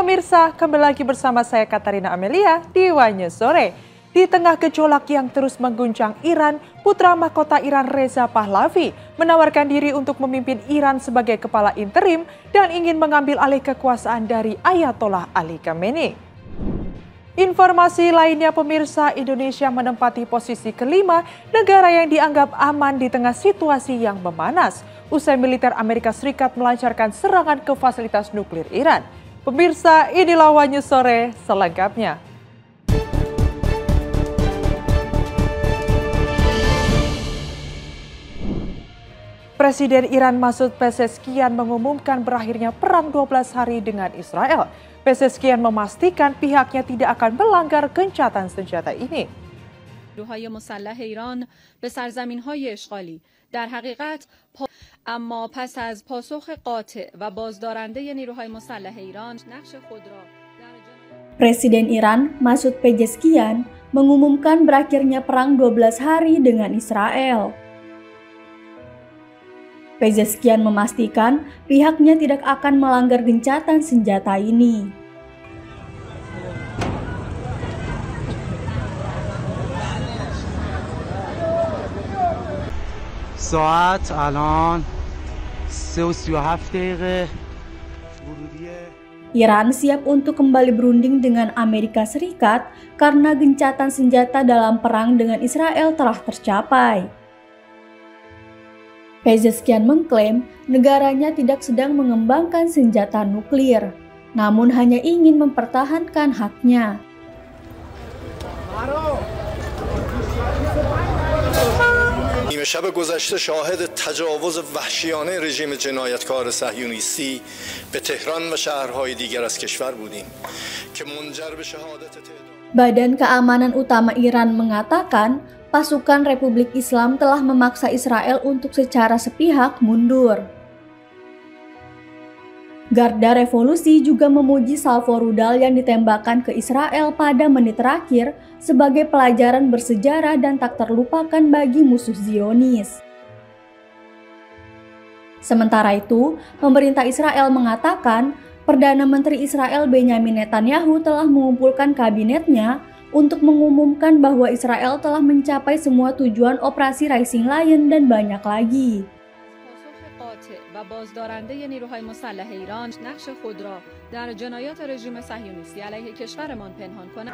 Pemirsa, kembali lagi bersama saya Katarina Amelia di One News Sore. Di tengah gejolak yang terus mengguncang Iran, putra mahkota Iran Reza Pahlavi menawarkan diri untuk memimpin Iran sebagai kepala interim dan ingin mengambil alih kekuasaan dari Ayatollah Ali Khamenei. Informasi lainnya, pemirsa, Indonesia menempati posisi kelima negara yang dianggap aman di tengah situasi yang memanas usai militer Amerika Serikat melancarkan serangan ke fasilitas nuklir Iran. Pemirsa, inilah One News Sore selengkapnya. Presiden Iran Masoud Pezeshkian mengumumkan berakhirnya perang 12 hari dengan Israel. Pezeshkian memastikan pihaknya tidak akan melanggar gencatan senjata ini. نیروهای مسلح ایران به سرزمین‌های اشغالی در حقیقت اما پس از پاسخ قاطع و بازدارنده نیروهای مسلح ایران نقش خود را Presiden Iran Masoud Pezeshkian mengumumkan berakhirnya perang 12 hari dengan Israel. Pezeshkian memastikan pihaknya tidak akan melanggar gencatan senjata ini. ساعت الان 3:37 دقیقه. Iran siap untuk kembali berunding dengan Amerika Serikat karena gencatan senjata dalam perang dengan Israel telah tercapai. Pezeshkian mengklaim negaranya tidak sedang mengembangkan senjata nuklir, namun hanya ingin mempertahankan haknya. نیمه شب گذشته شاهد تجاوز وحشیانه رژیم جنایتکار صهیونیستی به تهران و شهرهای دیگر از کشور بودیم که منجر به شهادت تعداد. Badan Keamanan Utama Iran mengatakan pasukan Republik Islam telah memaksa Israel untuk secara sepihak mundur. Garda Revolusi juga memuji salvo rudal yang ditembakkan ke Israel pada menit terakhir sebagai pelajaran bersejarah dan tak terlupakan bagi musuh Zionis. Sementara itu, pemerintah Israel mengatakan Perdana Menteri Israel Benjamin Netanyahu telah mengumpulkan kabinetnya untuk mengumumkan bahwa Israel telah mencapai semua tujuan operasi Rising Lion dan banyak lagi. و بازدارنده نیروهای مسلح ایران نقش خود را در جنایات رژیم صهیونیستی علیه کشورمان پنهان کند.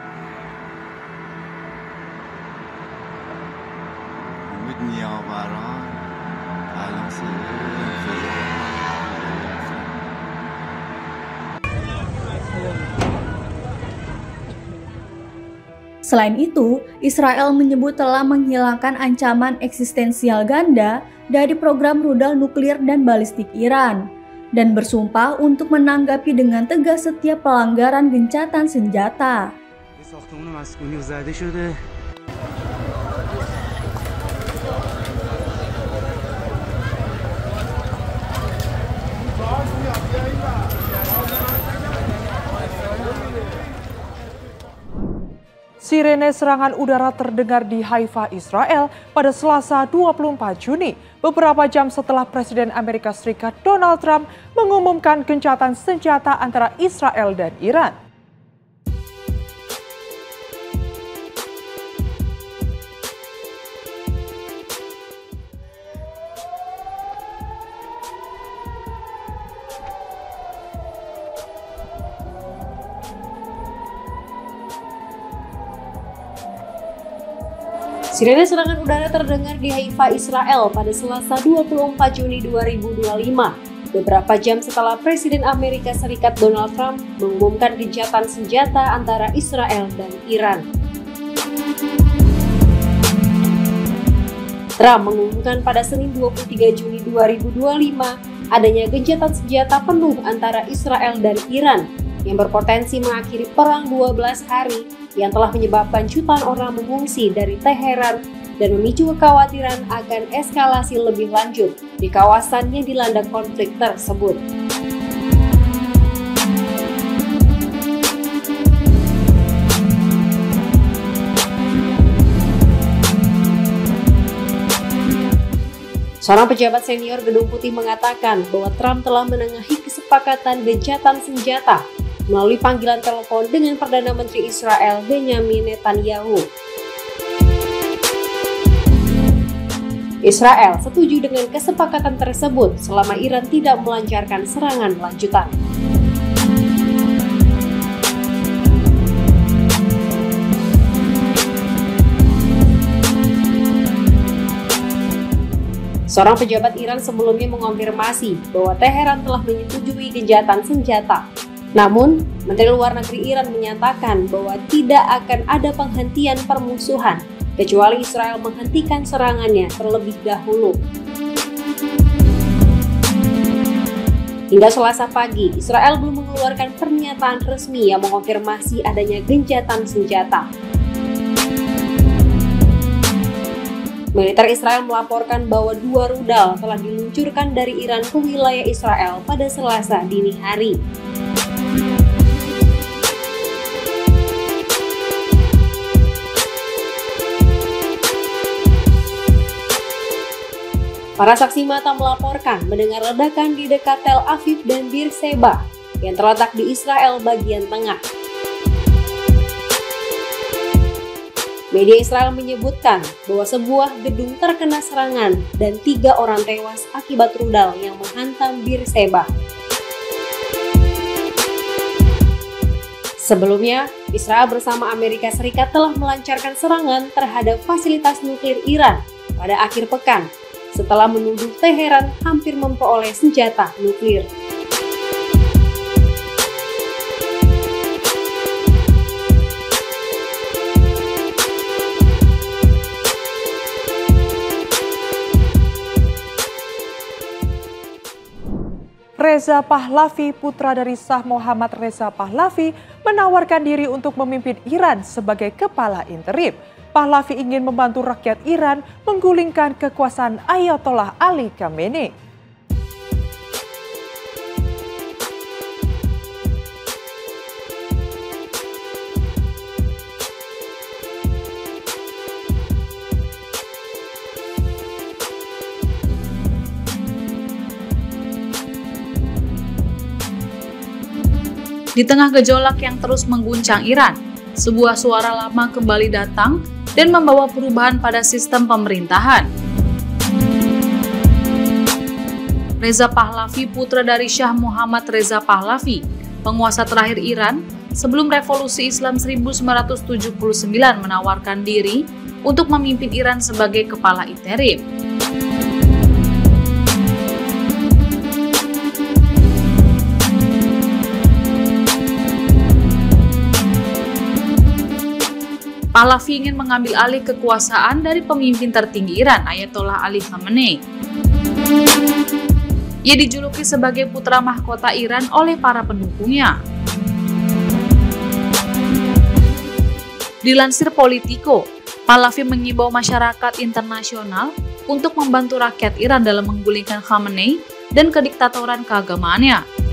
امید نیاوران الان Selain itu, Israel menyebut telah menghilangkan ancaman eksistensial ganda dari program rudal nuklir dan balistik Iran, dan bersumpah untuk menanggapi dengan tegas setiap pelanggaran gencatan senjata. Sirene serangan udara terdengar di Haifa, Israel pada Selasa 24 Juni, beberapa jam setelah Presiden Amerika Serikat Donald Trump mengumumkan gencatan senjata antara Israel dan Iran. Sirene serangan udara terdengar di Haifa, Israel pada Selasa 24 Juni 2025, beberapa jam setelah Presiden Amerika Serikat Donald Trump mengumumkan gencatan senjata antara Israel dan Iran. Trump mengumumkan pada Senin 23 Juni 2025 adanya gencatan senjata penuh antara Israel dan Iran yang berpotensi mengakhiri perang 12 hari yang telah menyebabkan jutaan orang mengungsi dari Teheran dan memicu kekhawatiran akan eskalasi lebih lanjut di kawasan yang dilanda konflik tersebut. Seorang pejabat senior Gedung Putih mengatakan bahwa Trump telah menengahi kesepakatan gencatan senjata melalui panggilan telepon dengan Perdana Menteri Israel Benjamin Netanyahu. Israel setuju dengan kesepakatan tersebut selama Iran tidak melancarkan serangan lanjutan. Seorang pejabat Iran sebelumnya mengonfirmasi bahwa Teheran telah menyetujui gencatan senjata. Namun, Menteri Luar Negeri Iran menyatakan bahwa tidak akan ada penghentian permusuhan, kecuali Israel menghentikan serangannya terlebih dahulu. Hingga Selasa pagi, Israel belum mengeluarkan pernyataan resmi yang mengonfirmasi adanya gencatan senjata. Militer Israel melaporkan bahwa 2 rudal telah diluncurkan dari Iran ke wilayah Israel pada Selasa dini hari. Para saksi mata melaporkan mendengar ledakan di dekat Tel Aviv dan Beersheba yang terletak di Israel bagian tengah. Media Israel menyebutkan bahwa sebuah gedung terkena serangan dan 3 orang tewas akibat rudal yang menghantam Beersheba. Sebelumnya, Israel bersama Amerika Serikat telah melancarkan serangan terhadap fasilitas nuklir Iran pada akhir pekan setelah menuduh Teheran hampir memperoleh senjata nuklir. Reza Pahlavi, putra dari Shah Muhammad Reza Pahlavi, menawarkan diri untuk memimpin Iran sebagai kepala interim. Pahlavi ingin membantu rakyat Iran menggulingkan kekuasaan Ayatollah Ali Khamenei. Di tengah gejolak yang terus mengguncang Iran, sebuah suara lama kembali datang dan membawa perubahan pada sistem pemerintahan. Reza Pahlavi, putra dari Shah Muhammad Reza Pahlavi, penguasa terakhir Iran sebelum revolusi Islam 1979, menawarkan diri untuk memimpin Iran sebagai kepala interim. Pahlavi ingin mengambil alih kekuasaan dari pemimpin tertinggi Iran, Ayatollah Ali Khamenei. Ia dijuluki sebagai putra mahkota Iran oleh para pendukungnya. Dilansir Politico, Pahlavi mengimbau masyarakat internasional untuk membantu rakyat Iran dalam menggulingkan Khamenei dan kediktatoran keagamaannya.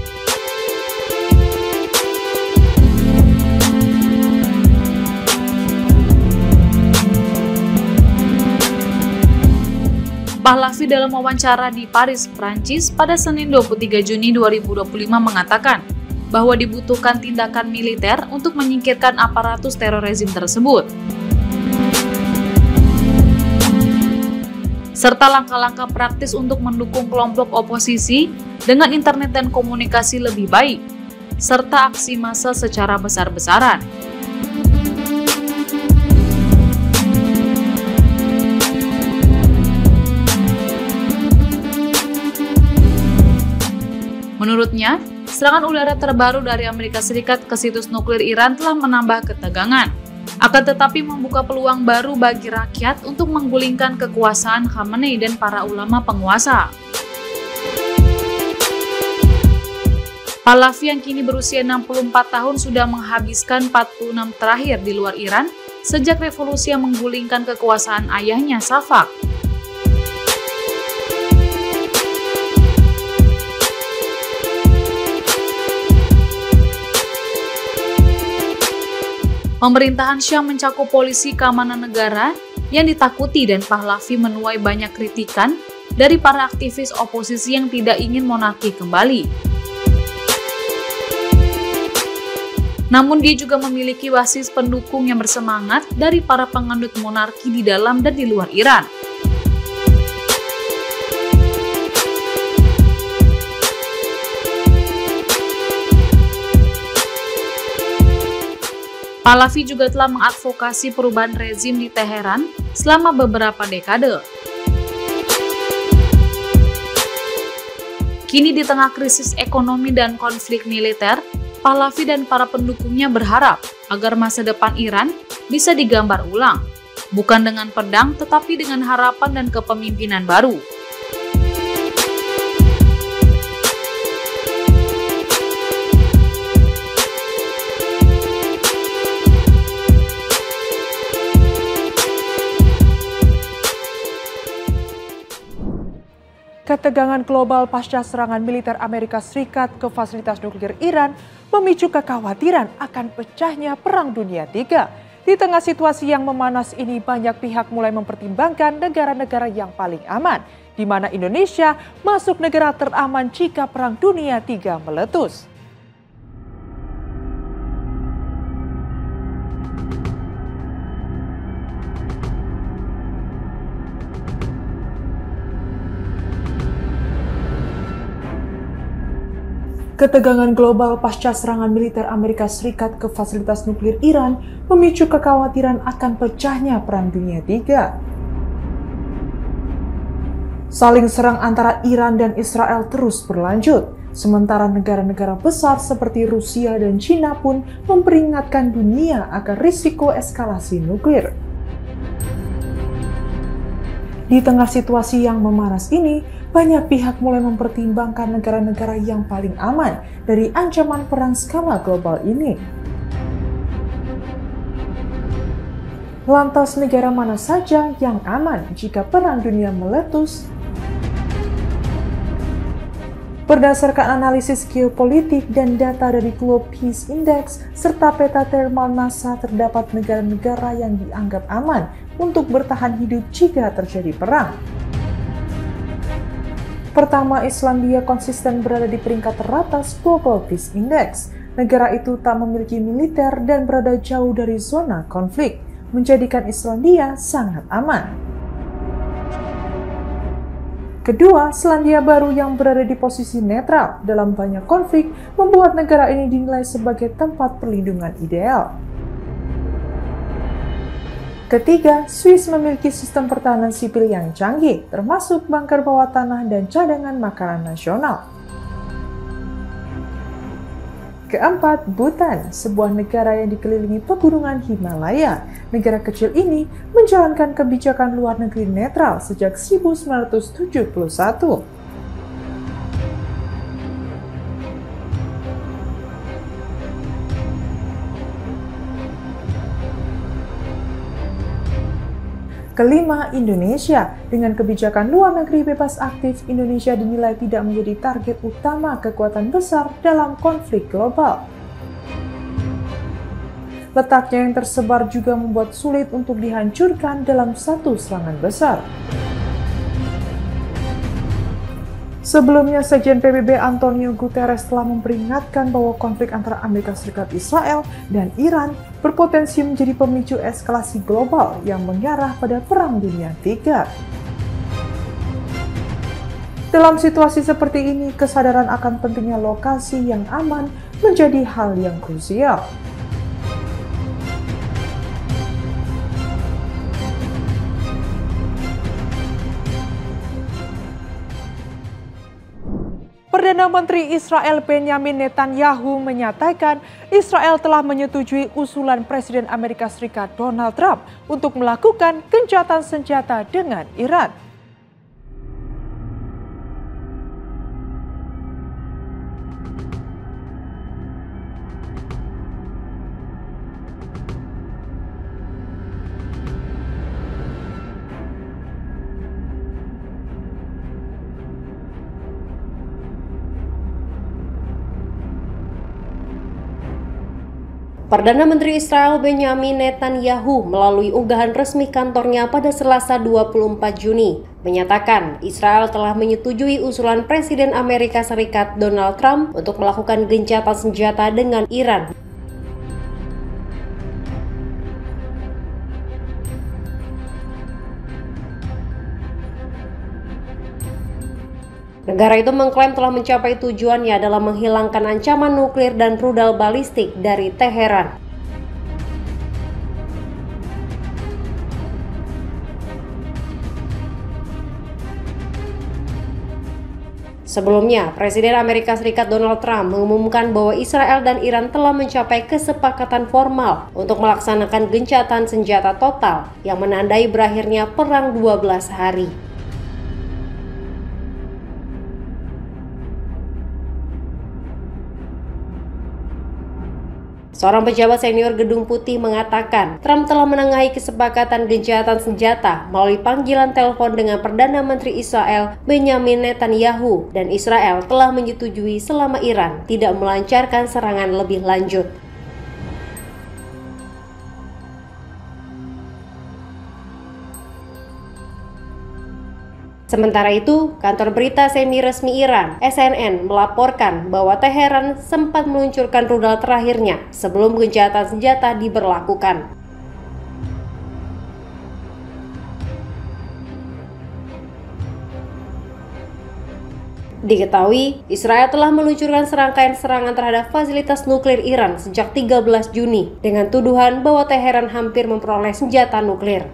Pahlavi dalam wawancara di Paris, Prancis pada Senin 23 Juni 2025 mengatakan bahwa dibutuhkan tindakan militer untuk menyingkirkan aparatus teror rezim tersebut, serta langkah-langkah praktis untuk mendukung kelompok oposisi dengan internet dan komunikasi lebih baik, serta aksi massa secara besar-besaran. Menurutnya, serangan udara terbaru dari Amerika Serikat ke situs nuklir Iran telah menambah ketegangan, akan tetapi membuka peluang baru bagi rakyat untuk menggulingkan kekuasaan Khamenei dan para ulama penguasa. Pahlavi yang kini berusia 64 tahun sudah menghabiskan 46 terakhir di luar Iran sejak revolusi yang menggulingkan kekuasaan ayahnya Shafak. Pemerintahan Syam mencakup polisi keamanan negara yang ditakuti dan Pahlavi menuai banyak kritikan dari para aktivis oposisi yang tidak ingin monarki kembali. Namun dia juga memiliki basis pendukung yang bersemangat dari para penganut monarki di dalam dan di luar Iran. Pahlavi juga telah mengadvokasi perubahan rezim di Teheran selama beberapa dekade. Kini di tengah krisis ekonomi dan konflik militer, Pahlavi dan para pendukungnya berharap agar masa depan Iran bisa digambar ulang, bukan dengan pedang tetapi dengan harapan dan kepemimpinan baru. Ketegangan global pasca serangan militer Amerika Serikat ke fasilitas nuklir Iran memicu kekhawatiran akan pecahnya Perang Dunia III. Di tengah situasi yang memanas ini, banyak pihak mulai mempertimbangkan negara-negara yang paling aman, di mana Indonesia masuk negara teraman jika Perang Dunia III meletus. Ketegangan global pasca serangan militer Amerika Serikat ke fasilitas nuklir Iran memicu kekhawatiran akan pecahnya Perang Dunia III. Saling serang antara Iran dan Israel terus berlanjut, sementara negara-negara besar seperti Rusia dan China pun memperingatkan dunia akan risiko eskalasi nuklir. Di tengah situasi yang memanas ini, banyak pihak mulai mempertimbangkan negara-negara yang paling aman dari ancaman perang skala global ini. Lantas negara mana saja yang aman jika Perang Dunia meletus? Berdasarkan analisis geopolitik dan data dari Globe Peace Index serta peta thermal NASA, terdapat negara-negara yang dianggap aman untuk bertahan hidup jika terjadi perang. Pertama, Islandia konsisten berada di peringkat teratas Global Peace Index. Negara itu tak memiliki militer dan berada jauh dari zona konflik, menjadikan Islandia sangat aman. Kedua, Selandia Baru yang berada di posisi netral dalam banyak konflik membuat negara ini dinilai sebagai tempat perlindungan ideal. Ketiga, Swiss memiliki sistem pertahanan sipil yang canggih, termasuk bunker bawah tanah dan cadangan makanan nasional. Keempat, Bhutan, sebuah negara yang dikelilingi pegunungan Himalaya. Negara kecil ini menjalankan kebijakan luar negeri netral sejak 1971. Kelima, Indonesia. Dengan kebijakan luar negeri bebas aktif, Indonesia dinilai tidak menjadi target utama kekuatan besar dalam konflik global. Letaknya yang tersebar juga membuat sulit untuk dihancurkan dalam satu serangan besar. Sebelumnya, Sekjen PBB Antonio Guterres telah memperingatkan bahwa konflik antara Amerika Serikat, Israel, dan Iran berpotensi menjadi pemicu eskalasi global yang mengarah pada Perang Dunia III. Dalam situasi seperti ini, kesadaran akan pentingnya lokasi yang aman menjadi hal yang krusial. Perdana Menteri Israel Benjamin Netanyahu menyatakan Israel telah menyetujui usulan Presiden Amerika Serikat Donald Trump untuk melakukan gencatan senjata dengan Iran. Perdana Menteri Israel Benjamin Netanyahu melalui unggahan resmi kantornya pada Selasa 24 Juni menyatakan Israel telah menyetujui usulan Presiden Amerika Serikat Donald Trump untuk melakukan gencatan senjata dengan Iran. Negara itu mengklaim telah mencapai tujuannya dalam menghilangkan ancaman nuklir dan rudal balistik dari Teheran. Sebelumnya, Presiden Amerika Serikat Donald Trump mengumumkan bahwa Israel dan Iran telah mencapai kesepakatan formal untuk melaksanakan gencatan senjata total yang menandai berakhirnya perang 12 hari. Seorang pejabat senior Gedung Putih mengatakan Trump telah menengahi kesepakatan gencatan senjata melalui panggilan telepon dengan Perdana Menteri Israel Benjamin Netanyahu, dan Israel telah menyetujui selama Iran tidak melancarkan serangan lebih lanjut. Sementara itu, kantor berita semi-resmi Iran, SNN, melaporkan bahwa Teheran sempat meluncurkan rudal terakhirnya sebelum gencatan senjata diberlakukan. Diketahui, Israel telah meluncurkan serangkaian serangan terhadap fasilitas nuklir Iran sejak 13 Juni dengan tuduhan bahwa Teheran hampir memperoleh senjata nuklir.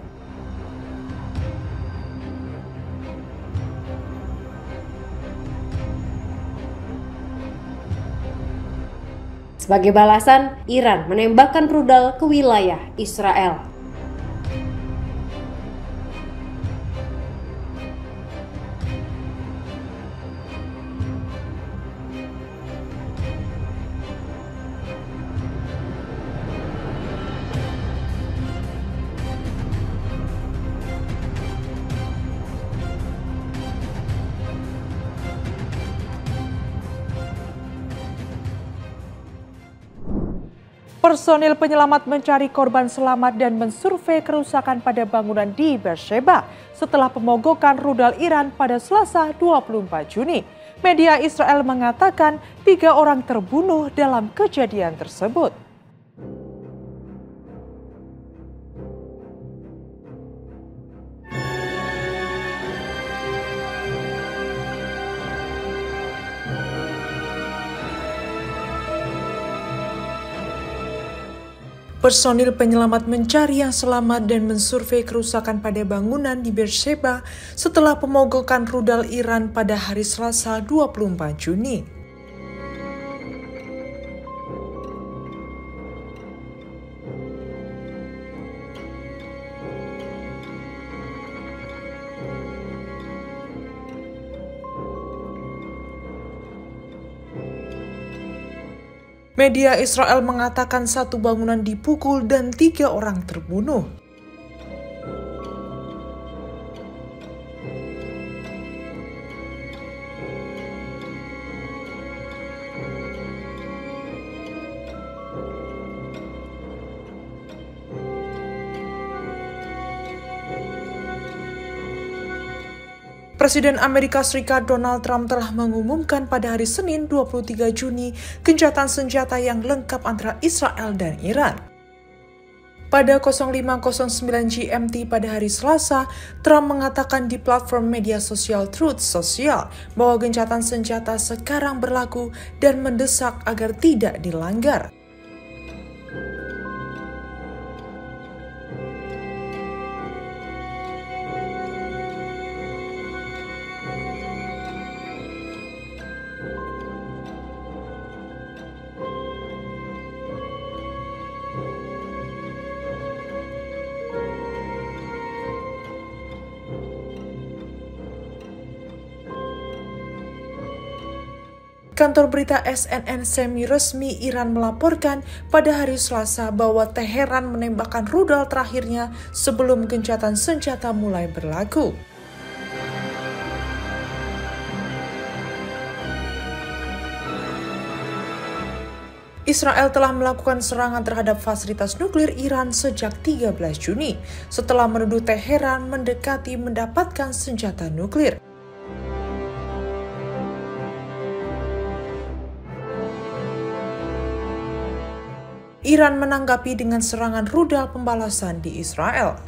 Sebagai balasan, Iran menembakkan rudal ke wilayah Israel. Personil penyelamat mencari korban selamat dan mensurvei kerusakan pada bangunan di Beersheba setelah pemogokan rudal Iran pada Selasa 24 Juni. Media Israel mengatakan 3 orang terbunuh dalam kejadian tersebut. Personil penyelamat mencari yang selamat dan mensurvei kerusakan pada bangunan di Beersheba setelah pemogokan rudal Iran pada hari Selasa 24 Juni. Media Israel mengatakan 1 bangunan dipukul dan 3 orang terbunuh. Presiden Amerika Serikat Donald Trump telah mengumumkan pada hari Senin 23 Juni gencatan senjata yang lengkap antara Israel dan Iran. Pada 05.09 GMT pada hari Selasa, Trump mengatakan di platform media sosial Truth Social bahwa gencatan senjata sekarang berlaku dan mendesak agar tidak dilanggar. Kantor berita SNN semi-resmi Iran melaporkan pada hari Selasa bahwa Teheran menembakkan rudal terakhirnya sebelum gencatan senjata mulai berlaku. Israel telah melakukan serangan terhadap fasilitas nuklir Iran sejak 13 Juni setelah menuduh Teheran mendekati mendapatkan senjata nuklir. Iran menanggapi dengan serangan rudal pembalasan di Israel.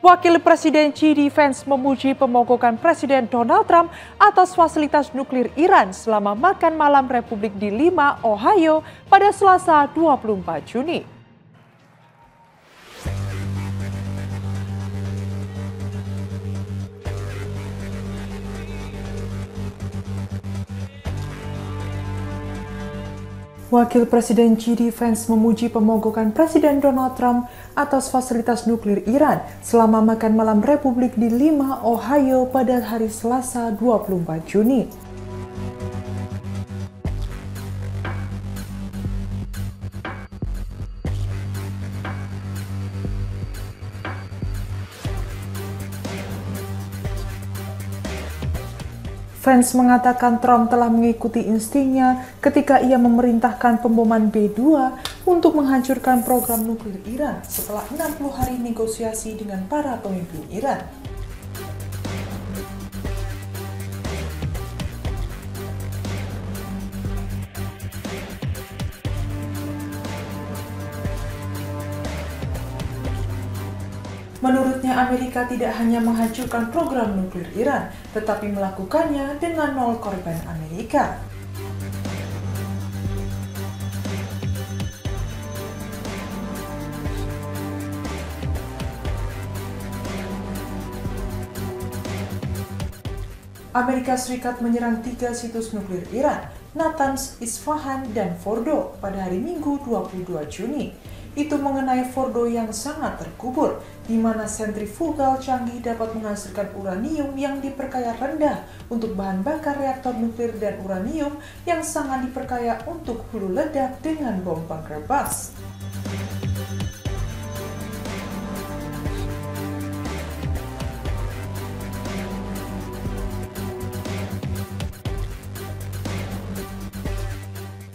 Wakil Presiden JD Vance memuji pemogokan Presiden Donald Trump atas fasilitas nuklir Iran selama makan malam Republik di Lima, Ohio pada Selasa 24 Juni. Wakil Presiden JD Vance memuji pemogokan Presiden Donald Trump atas fasilitas nuklir Iran selama makan malam Republik di Lima, Ohio pada hari Selasa 24 Juni. Vance mengatakan Trump telah mengikuti instingnya ketika ia memerintahkan pemboman B-2 untuk menghancurkan program nuklir Iran setelah 60 hari negosiasi dengan para pemimpin Iran. Menurutnya, Amerika tidak hanya menghancurkan program nuklir Iran, tetapi melakukannya dengan 0 korban Amerika. Amerika Serikat menyerang 3 situs nuklir Iran, Natanz, Isfahan, dan Fordo pada hari Minggu 22 Juni. Itu mengenai Fordo yang sangat terkubur, di mana sentrifugal canggih dapat menghasilkan uranium yang diperkaya rendah untuk bahan bakar reaktor nuklir dan uranium yang sangat diperkaya untuk hulu ledak dengan bom pengkerbas.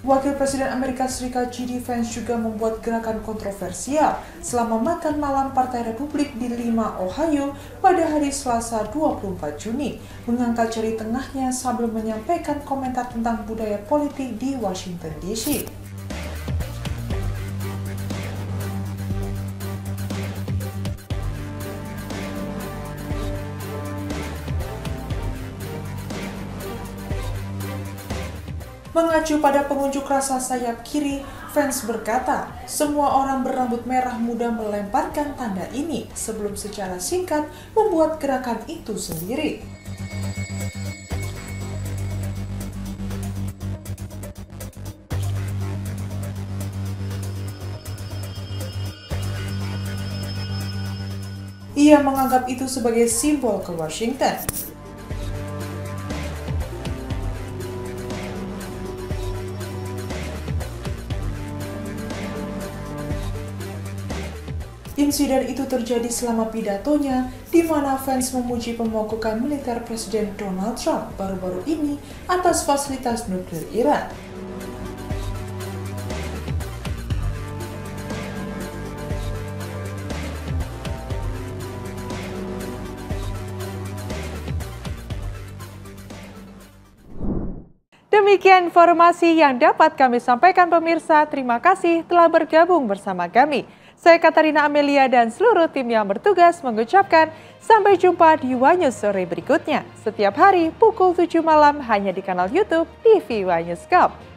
Wakil Presiden Amerika Serikat JD Vance juga membuat gerakan kontroversial selama makan malam Partai Republik di Lima, Ohio pada hari Selasa 24 Juni, mengangkat jari tengahnya sambil menyampaikan komentar tentang budaya politik di Washington DC. Mengacu pada pengunjuk rasa sayap kiri, Vance berkata, semua orang berambut merah muda melemparkan tanda ini sebelum secara singkat membuat gerakan itu sendiri. Ia menganggap itu sebagai simbol ke Washington. Insiden itu terjadi selama pidatonya, di mana Vance memuji pemogokan militer Presiden Donald Trump baru-baru ini atas fasilitas nuklir Iran. Demikian informasi yang dapat kami sampaikan pemirsa. Terima kasih telah bergabung bersama kami. Saya Katarina Amelia dan seluruh tim yang bertugas mengucapkan sampai jumpa di News Sore berikutnya. Setiap hari pukul 7 malam hanya di kanal YouTube TV News Corp.